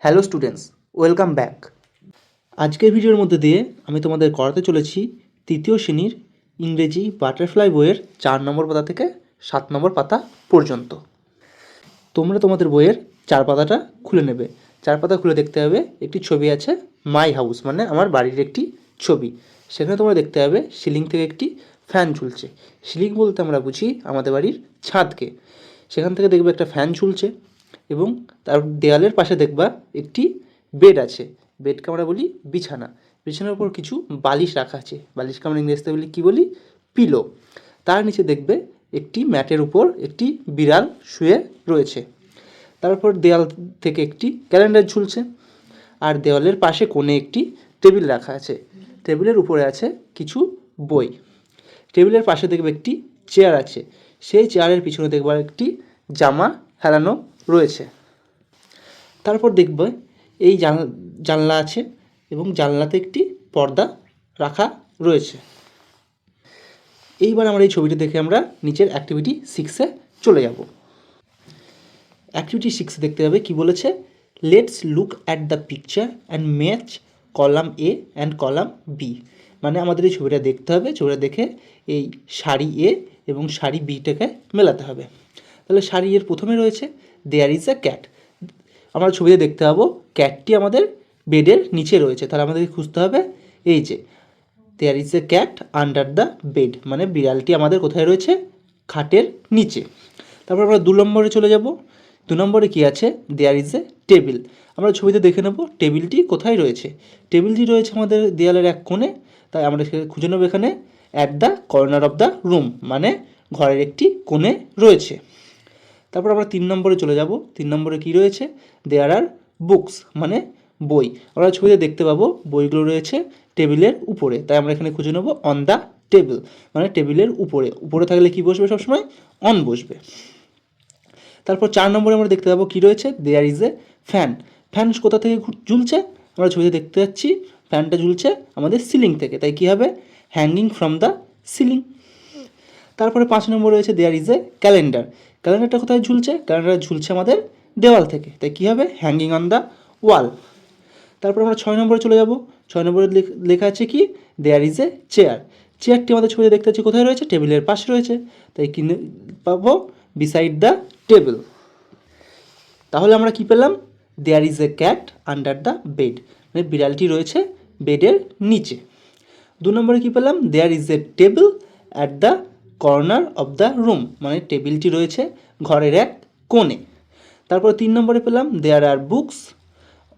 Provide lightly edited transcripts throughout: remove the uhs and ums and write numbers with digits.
Hello students, welcome back. আজকের ভিডিওর মধ্যে দিয়ে আমি তোমাদের করাতে চলেছি তৃতীয় শ্রেণীর ইংরেজি বাটারফ্লাই বইয়ের 4 নম্বর পাতা থেকে 7 নম্বর পাতা পর্যন্ত। তোমরা তোমাদের বইয়ের 4 পাতাটা খুলে নেবে। 4 পাতা খুলে দেখতে হবে একটি ছবি আছে, মাই হাউস মানে আমার বাড়ির একটি ছবি। সেখানে তোমরা দেখতে হবে সিলিং থেকে একটি ফ্যান ঝুলছে। সিলিং বলতে আমরা বুঝি আমাদের বাড়ির ছাদকে। সেখান থেকে দেখবে একটা ফ্যান ঝুলছে এবং তার দেয়ালের পাশে দেখবা একটি বেড আছে। বেডকে আমরা বলি বিছানা। বিছানার উপর কিছু বালিশ রাখা আছে। বালিশকে আমরা ইংরেজিতে বলি কী বলি? পিলো। তার নিচে দেখবে একটি ম্যাটের উপর একটি বিড়াল শুয়ে রয়েছে। তারপর দেয়াল থেকে একটি ক্যালেন্ডার ঝুলছে আর দেওয়ালের পাশে কোণে একটি টেবিল রাখা আছে। টেবিলের উপরে আছে কিছু বই। টেবিলের পাশে দেখবে একটি চেয়ার আছে। সেই চেয়ারের পিছনে দেখবে একটি জামা হেলানো রয়েছে। তারপর দেখবে এই জানলা আছে এবং জানলাতে একটি পর্দা রাখা রয়েছে। এইবার আমরা এই ছবিটি দেখে আমরা নিচের অ্যাক্টিভিটি 6-এ চলে যাব। অ্যাক্টিভিটি 6 দেখতে হবে কি বলেছে, let's look at the picture and match column A and column B. মানে আমাদের এই ছবিটা দেখতে হবে, ছবিটা দেখে এই সারি এ এবং সারি বিটাকে মেলাতে হবে। তাহলে সারি এর প্রথমে রয়েছে দেয়ার ইজ আ ক্যাট। আমরা ছবিতে দেখতে পাবো ক্যাটটি আমাদের বেডের নিচে রয়েছে। তাহলে আমাদেরকে খুঁজতে হবে এই যে there is a cat under the bed, মানে বিড়ালটি আমাদের কোথায় রয়েছে? খাটের নিচে। তারপর আমরা 2 নম্বরে চলে যাব। 2 নম্বরে কী আছে? There is a table. আমরা ছবিতে দেখে নেব টেবিলটি কোথায় রয়েছে। টেবিলটি রয়েছে আমাদের দেয়ালের এক কোণে। তাই আমরা খুঁজে নেব এখানে at the corner of the room, মানে ঘরের একটি কোণে রয়েছে। তারপর আমরা 3 নম্বরে চলে যাব। 3 নম্বরে কী রয়েছে? দেয়ার আর বুকস, মানে বই। আমরা ছবিতে দেখতে পাবো বইগুলো রয়েছে টেবিলের উপরে। তাই আমরা এখানে খুঁজে নেব অন দ্য টেবিল, মানে টেবিলের উপরে। উপরে থাকলে কী বসবে? সবসময় অন বসবে। তারপর 4 নম্বরে আমরা দেখতে পাবো কী রয়েছে? There is a fan. Fan কোথা থেকে ঝুলছে? আমরা ছবিতে দেখতে পাচ্ছি ফ্যানটা ঝুলছে আমাদের সিলিং থেকে। তাই কী হবে? Hanging from the ceiling. তারপরে 5 নম্বর রয়েছে দেয়ার ইজ এ ক্যালেন্ডার। ক্যালেন্ডারটা কোথায় ঝুলছে? ক্যালেন্ডার ঝুলছে আমাদের দেওয়াল থেকে। তাই কী হবে? হ্যাঙ্গিং অন দ্য ওয়াল। তারপর আমরা 6 নম্বরে চলে যাব। 6 নম্বরে লেখা আছে কি? There is a chair. চেয়ারটি আমাদের ছবিতে দেখতে পাচ্ছি কোথায় রয়েছে? টেবিলের পাশে রয়েছে। তাই কিনে পাবো বিসাইড দ্য টেবিল। তাহলে আমরা কি পেলাম? There is a cat under the bed, মানে বিড়ালটি রয়েছে বেডের নিচে। 2 নম্বরে কী পেলাম? There is a table at the corner of the room, মানে টেবিলটি রয়েছে ঘরের এক কোণে। তারপর 3 নম্বরে পেলাম there are books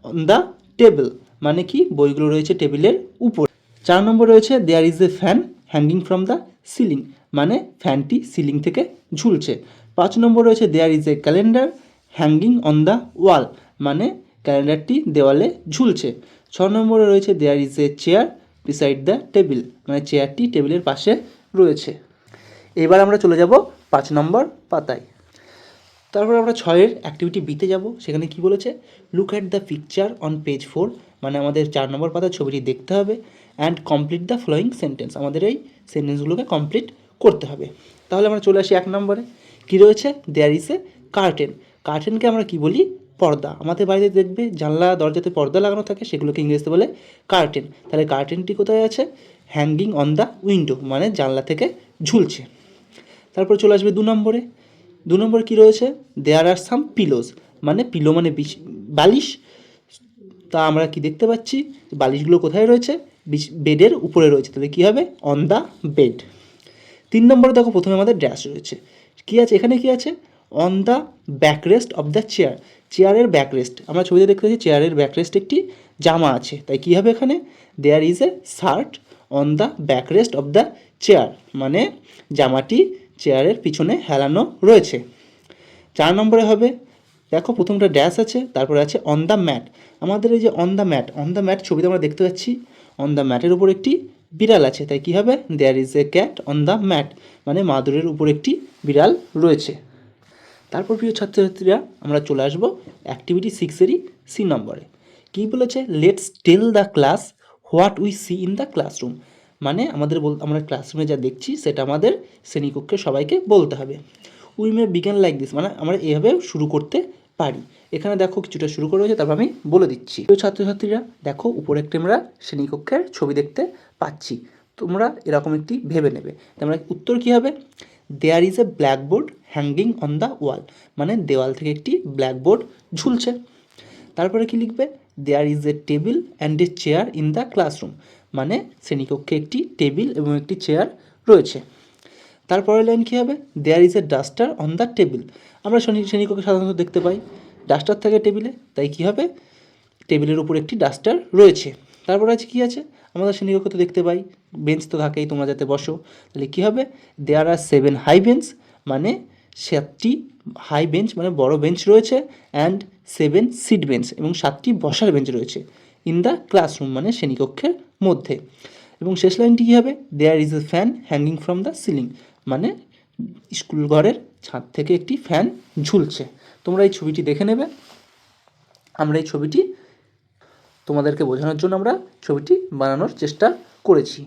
on the table, মানে কি বইগুলো রয়েছে টেবিলের উপর। 4 নম্বরে রয়েছে there is a fan hanging from the ceiling, মানে ফ্যানটি সিলিং থেকে ঝুলছে। 5 নম্বর রয়েছে there is a calendar hanging on the wall, মানে ক্যালেন্ডারটি দেওয়ালে ঝুলছে। 6 নম্বরে রয়েছে there is a chair beside the table, মানে চেয়ারটি টেবিলের পাশে রয়েছে। এবার আমরা চলে যাব 5 নম্বর পাতায়। তারপর আমরা 6-এর অ্যাক্টিভিটি বিতে যাব। সেখানে কি বলেছে? Look at the picture on page 4, মানে আমাদের 4 নম্বর পাতার ছবিটি দেখতে হবে and complete the following sentence. আমাদের এই সেন্টেন্সগুলোকে কমপ্লিট করতে হবে। তাহলে আমরা চলে আসি 1 নম্বরে। কী রয়েছে? There is A curtain. কার্টেনকে আমরা কি বলি? পর্দা। আমাদের বাড়িতে দেখবে জানলা দরজাতে পর্দা লাগানো থাকে, সেগুলোকে ইংরেজিতে বলে কার্টেন। তাহলে কার্টেনটি কোথায় আছে? হ্যাঙ্গিং অন দ্য উইন্ডো, মানে জানলা থেকে ঝুলছে। তারপর চলে আসবে 2 নম্বরে। 2 নম্বরে কী রয়েছে? দেয়ার আর সাম পিলোজ, মানে পিলো মানে বালিশ। তা আমরা কি দেখতে পাচ্ছি? বালিশগুলো কোথায় রয়েছে? বেডের উপরে রয়েছে। তাহলে কী হবে? On the bed. 3 নম্বরে দেখো প্রথমে আমাদের ড্যাশ রয়েছে। কী আছে এখানে? কী আছে? On the backrest of the chair. চেয়ারের ব্যাকরেস্ট, আমরা ছবিতে দেখতে পাচ্ছি চেয়ারের ব্যাকরেস্ট একটি জামা আছে। তাই কী হবে এখানে? There is a shirt on the backrest of the chair, মানে জামাটি চেয়ারের পিছনে হেলানো রয়েছে। 4 নম্বরে হবে, দেখো প্রথমটা ড্যাশ আছে, তারপরে আছে অন দ্য ম্যাট। আমাদের এই যে অন দ্য ম্যাট ছবিতে আমরা দেখতে পাচ্ছি অন দ্য ম্যাটের উপর একটি বিড়াল আছে। তাই কী হবে? There is a cat on the mat, মানে মাদুরের উপর একটি বিড়াল রয়েছে। তারপর প্রিয় ছাত্রছাত্রীরা আমরা চলে আসবো অ্যাক্টিভিটি 6-এরই সি নম্বরে। কী বলেছে? Let's tell the class what we see in the classroom, মানে আমরা ক্লাসরুমে যা দেখছি সেটা আমাদের শ্রেণীকক্ষে সবাইকে বলতে হবে। উই মে বিজ্ঞান লাইক দিস, মানে আমরা এভাবে শুরু করতে পারি। এখানে দেখো কিছুটা শুরু করে রয়েছে, তারপর আমি বলে দিচ্ছি। তো ছাত্রছাত্রীরা দেখো উপরে একটি আমরা শ্রেণীকক্ষের ছবি দেখতে পাচ্ছি, তোমরা এরকম একটি ভেবে নেবে। তোমরা উত্তর কী হবে? There is a blackboard hanging on the wall, মানে দেওয়াল থেকে একটি ব্ল্যাকবোর্ড ঝুলছে। তারপরে কি লিখবে? There is a table and a chair in the classroom, মানে শ্রেণীকক্ষে একটি টেবিল এবং একটি চেয়ার রয়েছে। তারপরের লাইন কী হবে? There is a duster on the table, আমরা শ্রেণীকক্ষে সাধারণত দেখতে পাই ডাস্টার থাকে টেবিলে, তাই কী হবে? টেবিলের উপর একটি ডাস্টার রয়েছে। তারপরে আছে কী আছে? আমাদের শ্রেণীকক্ষে তো দেখতে পাই বেঞ্চ তো থাকেই, তোমরা যাতে বসো, তাহলে কী হবে? দেয়ার আর 7 হাই বেঞ্চ, মানে 7টি হাই বেঞ্চ মানে বড় বেঞ্চ রয়েছে, অ্যান্ড 7 সিট বেঞ্চ এবং 7টি বসার বেঞ্চ রয়েছে ইন দ্য ক্লাসরুম, মানে শ্রেণীকক্ষের মধ্যে। এবং শেষ লাইনটি কী হবে? There is a fan hanging from the ceiling, মানে স্কুল ঘরের ছাদ থেকে একটি ফ্যান ঝুলছে। তোমরা এই ছবিটি দেখে নেবে। আমরা এই ছবিটি তোমাদেরকে বোঝানোর জন্য আমরা ছবিটি বানানোর চেষ্টা করেছি।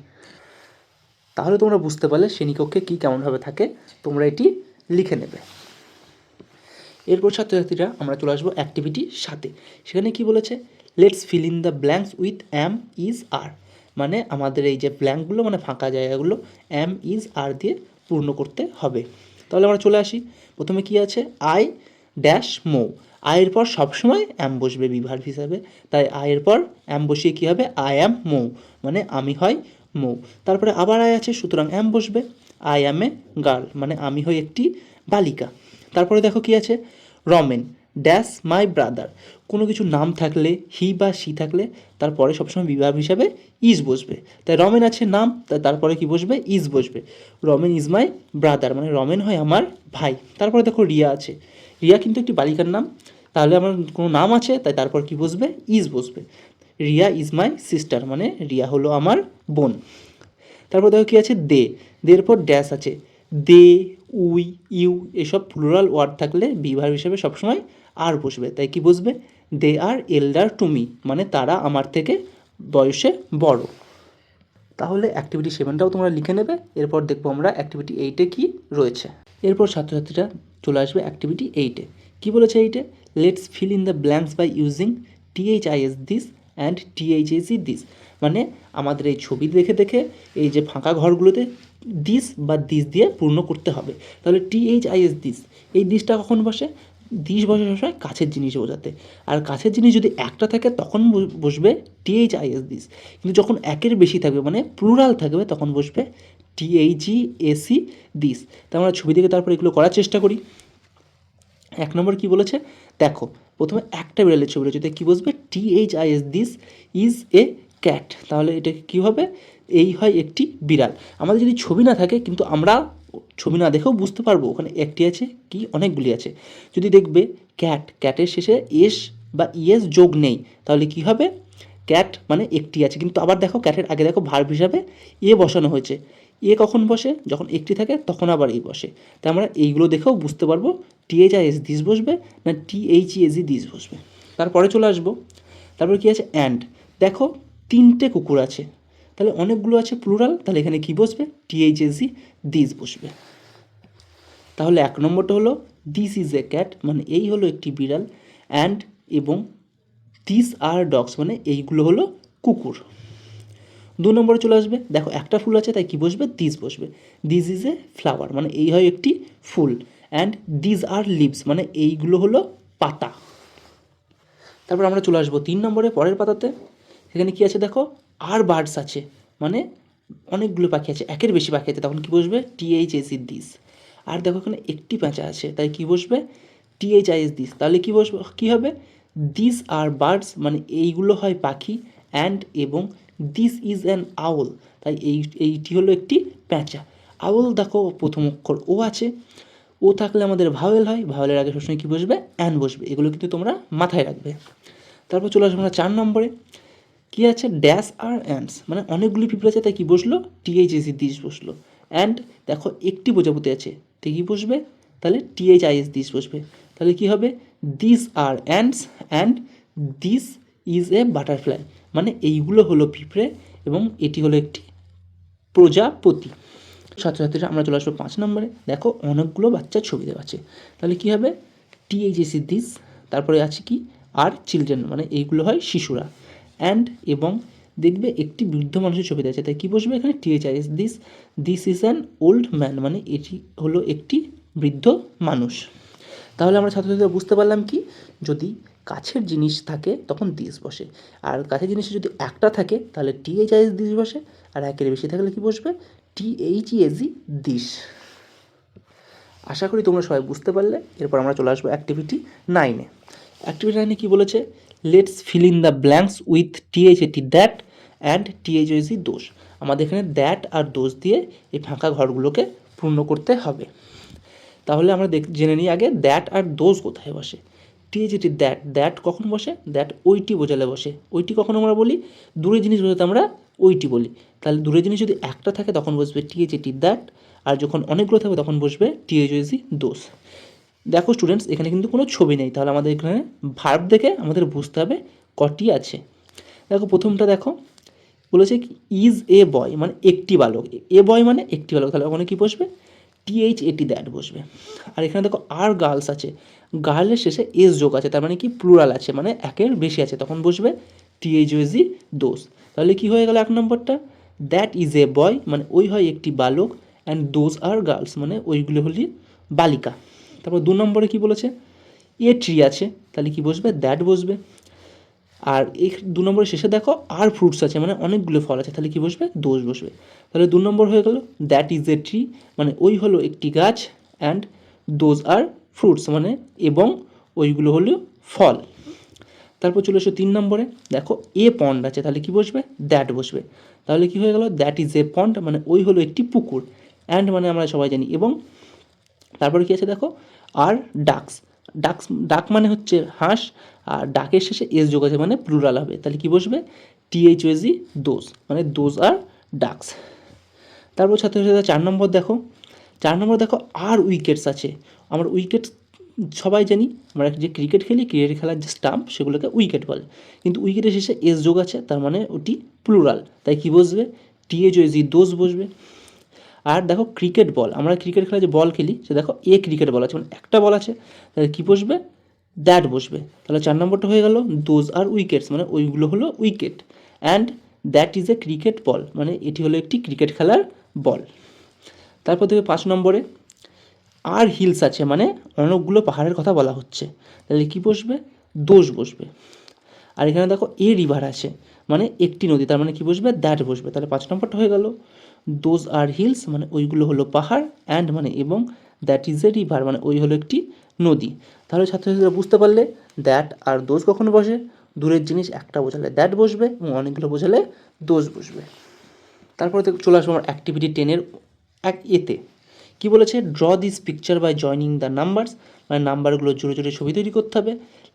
তাহলে তোমরা বুঝতে পারলে শ্রেণীকক্ষে কী কেমনভাবে থাকে, তোমরা এটি লিখে নেবে। এরপর ছাত্রছাত্রীরা আমরা চলে আসবো অ্যাক্টিভিটি সাথে। সেখানে কি বলেছে? Let's fill in the blanks with am, is, are, মানে আমাদের এই যে ব্ল্যাঙ্কগুলো মানে ফাঁকা জায়গাগুলো অ্যাম, ইজ, আর দিয়ে পূর্ণ করতে হবে। তাহলে আমরা চলে আসি। প্রথমে কি আছে? আই ড্যাশ মৌ, আয়ের পর সবসময় অ্যাম বসবে বিভার্ব হিসাবে, তাই আয়ের পর অ্যাম বসিয়ে কী হবে? আই অ্যাম মৌ, মানে আমি হয় মৌ। তারপরে আবার আয় আছে, সুতরাং অ্যাম বসবে। আই অ্যাম এ গার্ল, মানে আমি হই একটি বালিকা। তারপরে দেখো কি আছে? রমেন ড্যাশ মাই ব্রাদার, কোনো কিছু নাম থাকলে হি বা সি থাকলে তারপরে সবসময় বিভাগ হিসাবে ইজ বসবে, তাই রমেন আছে নাম, তাই তারপরে কি বসবে? ইজ বসবে। রমেন ইজ মাই ব্রাদার, মানে রমেন হয় আমার ভাই। তারপরে দেখো রিয়া আছে, রিয়া কিন্তু একটি বালিকার নাম, তাহলে আমার কোনো নাম আছে তাই তারপর কি বসবে? ইজ বসবে। রিয়া ইজ মাই সিস্টার, মানে রিয়া হলো আমার বোন। তারপর দেখো কী আছে? দে, দের পর ড্যাশ আছে, দে, উই, ইউ এসব প্লুরাল ওয়ার্ড থাকলে বিভাগ হিসেবে সবসময় আর বসবে, তাই কি বসবে? দে আর এল্ডার টু মি, মানে তারা আমার থেকে বয়সে বড়। তাহলে অ্যাক্টিভিটি 7টাও তোমরা লিখে নেবে। এরপর দেখবো আমরা অ্যাক্টিভিটি 8-এ কী রয়েছে। এরপর ছাত্রছাত্রীরা চলে আসবে অ্যাক্টিভিটি 8-এ। কী বলেছে 8-এ? Let's fill in the blanks by using THIS this and THAC this, মানে আমাদের এই ছবি দেখে দেখে এই যে ফাঁকা ঘরগুলোতে দিস বা দিস দিয়ে পূর্ণ করতে হবে। তাহলে THIS দিস, এই দিসটা কখন বসে? দিস বসে সবসময় কাছের জিনিস বোঝাতে, আর কাছের জিনিস যদি একটা থাকে তখন বসবে THIS দিস, কিন্তু যখন একের বেশি থাকবে মানে প্লুরাল থাকবে তখন বসবে THAC দিস। তা আমরা ছবি থেকে তারপর এগুলো করার চেষ্টা করি। 1 নম্বর কী বলেছে? দেখো প্রথমে একটা বিড়ালের ছবি রয়েছে, তাই কী বসবে? THIS this is a cat, তাহলে এটা কী হবে? এই হয় একটি বিড়াল। আমাদের যদি ছবি না থাকে কিন্তু আমরা ছবি না দেখেও বুঝতে পারবো ওখানে একটি আছে কি অনেকগুলি আছে। যদি দেখবে ক্যাট, ক্যাটের শেষে এস বা ইএস যোগ নেই, তাহলে কি হবে? ক্যাট মানে একটি আছে, কিন্তু আবার দেখো ক্যাটের আগে দেখো ভার্ব হিসাবে এ বসানো হয়েছে। এ কখন বসে? যখন একটি থাকে তখন আবার এ বসে। তাই আমরা এইগুলো দেখেও বুঝতে পারবো THIS দিস বসবে না THEAC দিস বসবে। তারপরে চলে আসবো। তারপরে কি আছে? অ্যান্ড, দেখো 3টে কুকুর আছে, তাহলে অনেকগুলো আছে প্লুরাল, তাহলে এখানে কি বসবে? THAC দিস বসবে। তাহলে 1 নম্বরটা হলো দিস ইজ এ ক্যাট, মানে এই হলো একটি বিড়াল, অ্যান্ড এবং দিস আর ডগস, মানে এইগুলো হলো কুকুর। 2 নম্বরে চলে আসবে। দেখো একটা ফুল আছে তাই কি বসবে? দিস বসবে। দিস ইজ এ ফ্লাওয়ার, মানে এই হয় একটি ফুল, অ্যান্ড দিস আর লিভস, মানে এইগুলো হলো পাতা। তারপর আমরা চলে আসবো 3 নম্বরে পরের পাতাতে। সেখানে কি আছে দেখো? আর বার্ডস আছে, মানে অনেকগুলো পাখি আছে, একের বেশি পাখি আছে, তখন কি বসবে? THAC this. আর দেখো এখানে একটি প্যাঁচা আছে, তাই কি বসবে? THIS this. তাহলে কি বসবে? কী হবে? দিস আর বার্ডস, মানে এইগুলো হয় পাখি, অ্যান্ড এবং দিস ইজ অ্যান আউল, তাই এইটি হলো একটি প্যাঁচা। আউল দেখো প্রথম অক্ষর ও আছে, ও থাকলে আমাদের ভাওয়েল হয়, ভাওয়েলের আগে সবসময় কী বসবে? অ্যান বসবে। এগুলো কিন্তু তোমরা মাথায় রাখবে। তারপর চলে আসবো আমরা 4 নম্বরে। কী আছে? ড্যাশ আর অ্যান্ডস, মানে অনেকগুলি পিঁপড়ে আছে তাই কী বসলো? THAC দিস বসলো। অ্যান্ড দেখো একটি প্রজাপতি আছে তাই কী বসবে? তাহলে THIS দিস বসবে। তাহলে কী হবে? This are ants and this is a butterfly, মানে এইগুলো হলো পিঁপড়ে এবং এটি হলো একটি প্রজাপতি। ছাত্রছাত্রীরা আমরা চলে আসবো 5 নম্বরে। দেখো অনেকগুলো বাচ্চার ছবি দেওয়া আছে, তাহলে কী হবে? THAC দিস, তারপরে আছে কি আর চিলড্রেন, মানে এইগুলো হয় শিশুরা। অ্যান্ড এবং দেখবে একটি বৃদ্ধ মানুষের ছবি আছে, তাই কী বসবে এখানে THIS, this is an old man, মানে এটি হলো একটি বৃদ্ধ মানুষ। তাহলে আমরা ছাত্রছাত্রীরা বুঝতে পারলাম কি, যদি কাছের জিনিস থাকে তখন দিস বসে, আর কাছের জিনিসে যদি একটা থাকে তাহলে THIS দিস বসে, আর একের বেশি থাকলে কি বসবে THESE দিস। আশা করি তোমরা সবাই বুঝতে পারলে। এরপর আমরা চলে আসবো অ্যাক্টিভিটি 9-এ। অ্যাক্টিভিটি 9-এ কী বলেছে, let's fill in the blanks with THAT that and THISE দোষ। আমাদের এখানে দ্যাট আর দোষ দিয়ে এই ফাঁকা ঘরগুলোকে পূর্ণ করতে হবে। তাহলে আমরা জেনে নিই আগে দ্যাট আর দোষ কোথায় বসে। THAT দ্যাট কখন বসে, দ্যাট ওইটি বোঝালে বসে। ওইটি কখন আমরা বলি, দূরের জিনিস বোঝাতে আমরা ওইটি বলি। তাহলে দূরের জিনিস যদি একটা থাকে তখন বসবে THAT দ্যাট, আর যখন অনেকগুলো থাকবে তখন বসবে THISE দোষ। দেখো স্টুডেন্টস, এখানে কিন্তু কোনো ছবি নেই, তাহলে আমাদের এখানে ভার্ব দেখে আমাদের বুঝতে হবে কটি আছে। দেখো প্রথমটা দেখো বলেছে ইজ এ বয়, মানে একটি বালক, এ বয় মানে একটি বালক, তাহলে ওখানে কী বসবে THAT দ্যাট বসবে। আর এখানে দেখো আর গার্লস আছে, গার্লের শেষে এস যোগ আছে, তার মানে কি প্লুরাল আছে, মানে একের বেশি আছে, তখন বসবে THISE দোষ। তাহলে কি হয়ে গেল এক নম্বরটা, দ্যাট ইজ এ বয় মানে ওই হয় একটি বালক, অ্যান্ড দোজ আর গার্লস মানে ওইগুলো হলি বালিকা। তারপর 2 নম্বরে কি বলেছে, এ ট্রি আছে, তাহলে কি বসবে দ্যাট বসবে। আর এই 2 নম্বরের শেষে দেখো আর ফ্রুটস আছে, মানে অনেকগুলো ফল আছে, তাহলে কি বসবে দোষ বসবে। তাহলে 2 নম্বর হয়ে গেল, দ্যাট ইজ এ ট্রি মানে ওই হলো একটি গাছ, অ্যান্ড দোজ আর ফ্রুটস মানে এবং ওইগুলো হলো ফল। তারপর চলে এসো 3 নম্বরে, দেখো এ পন্ড আছে, তাহলে কি বসবে দ্যাট বসবে। তাহলে কি হয়ে গেল, দ্যাট ইজ এ পন্ড মানে ওই হলো একটি পুকুর, অ্যান্ড মানে আমরা সবাই জানি এবং। তারপরে কী আছে দেখো আর ডাক মানে হচ্ছে হাঁস, আর ডাকের শেষে এস যোগ আছে মানে প্লুরাল হবে, তাহলে কি বসবে THOSE দোজ, মানে দোজ আর ডাকস। তারপর ছাত্রছাত্রীরা 4 নম্বর দেখো আর উইকেটস আছে। আমরা উইকেট সবাই জানি, আমরা যে ক্রিকেট খেলার যে স্টাম্প সেগুলোকে উইকেট বলে, কিন্তু উইকেটের শেষে এস যোগ আছে, তার মানে ওটি প্লুরাল, তাই কি বসবে THOSE দোজ বসবে। আর দেখো ক্রিকেট বল, আমরা ক্রিকেট খেলা যে বল খেলি সে দেখো এ ক্রিকেট বল আছে, মানে একটা বল আছে, তাহলে কী বসবে দ্যাট বসবে। তাহলে 4 নম্বরটা হয়ে গেল, দোজ আর উইকেটস মানে ওইগুলো হলো wicket, and that is a cricket ball মানে এটি হলো একটি ক্রিকেট খেলার বল। তারপর দেখবে 5 নম্বরে আর হিলস আছে, মানে অনেকগুলো পাহাড়ের কথা বলা হচ্ছে, তাহলে কী বসবে দোষ বসবে। আর এখানে দেখো এ রিভার আছে, মানে একটি নদী, তার মানে কী বসবে দ্যাট বসবে। তাহলে 5 নম্বরটা হয়ে গেল, দোজ আর হিলস মানে ওইগুলো হলো পাহাড়, অ্যান্ড মানে এবং দ্যাট ইজ এ রিভার মানে ওই হলো একটি নদী। তাহলে ছাত্রছাত্রীরা বুঝতে পারলে দ্যাট আর দোষ কখন বসে, দূরের জিনিস একটা বোঝালে দ্যাট বসবে এবং অনেকগুলো বোঝালে দোষ বসবে। তারপরে চলে আসবো আমার অ্যাক্টিভিটি 10-এর এতে কী বলেছে, draw this picture by joining the numbers, মানে নাম্বারগুলো জুড়ে জুড়ে ছবি তৈরি করতে হবে।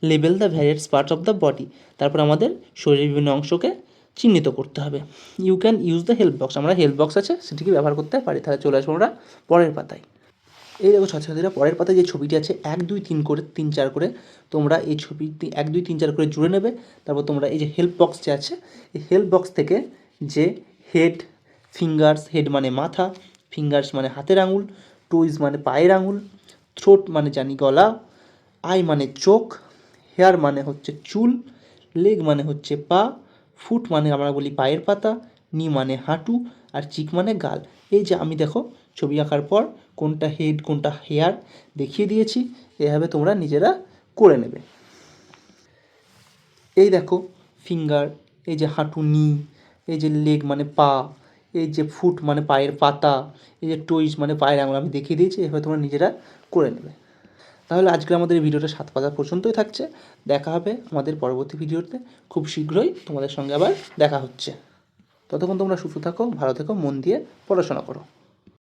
Label the various parts of the body, তারপর আমাদের শরীরের বিভিন্ন অংশকে চিহ্নিত করতে হবে। You can use the help box, আমরা হেল্প বক্স আছে সেটিকে ব্যবহার করতে পারি। তাহলে চলে আসবো আমরা পরের পাতায়। এই দেখো ছাত্রছাত্রীরা পরের পাতায় যে ছবিটি আছে 1 2 3 করে 3 4 করে তোমরা এই ছবিটি 1 2 3 4 করে জুড়ে নেবে। তারপর তোমরা এই যে হেল্প বক্স যে আছে এই হেল্প বক্স থেকে যে হেড, ফিঙ্গার্স, হেড মানে মাথা, ফিঙ্গার্স মানে হাতের আঙুল, টোইজ মানে পায়ের আঙুল, থ্রোট মানে জানি গলা, আই মানে চোখ, হেয়ার মানে হচ্ছে চুল, লেগ মানে হচ্ছে পা, ফুট মানে আমরা বলি পায়ের পাতা, নি মানে হাঁটু, আর চিক মানে গাল। এই যে আমি দেখো ছবি আঁকার পর কোনটা হেড কোনটা হেয়ার দেখিয়ে দিয়েছি, এভাবে তোমরা নিজেরা করে নেবে। এই দেখো ফিঙ্গার, এই যে হাঁটু নি, এই যে লেগ মানে পা, এই যে ফুট মানে পায়ের পাতা, এই যে টোইজ মানে পায়ের আঙুল আমি দেখিয়ে দিয়েছি, এভাবে তোমরা নিজেরা করে নেবে। তাহলে আজকে আমাদের এই ভিডিওটা 7 পাতা পর্যন্তই থাকছে। দেখা হবে আমাদের পরবর্তী ভিডিওতে, খুব শীঘ্রই তোমাদের সঙ্গে আবার দেখা হচ্ছে। ততক্ষণ তোমরা সুস্থ থাকো, ভালো থেকো, মন দিয়ে পড়াশোনা করো।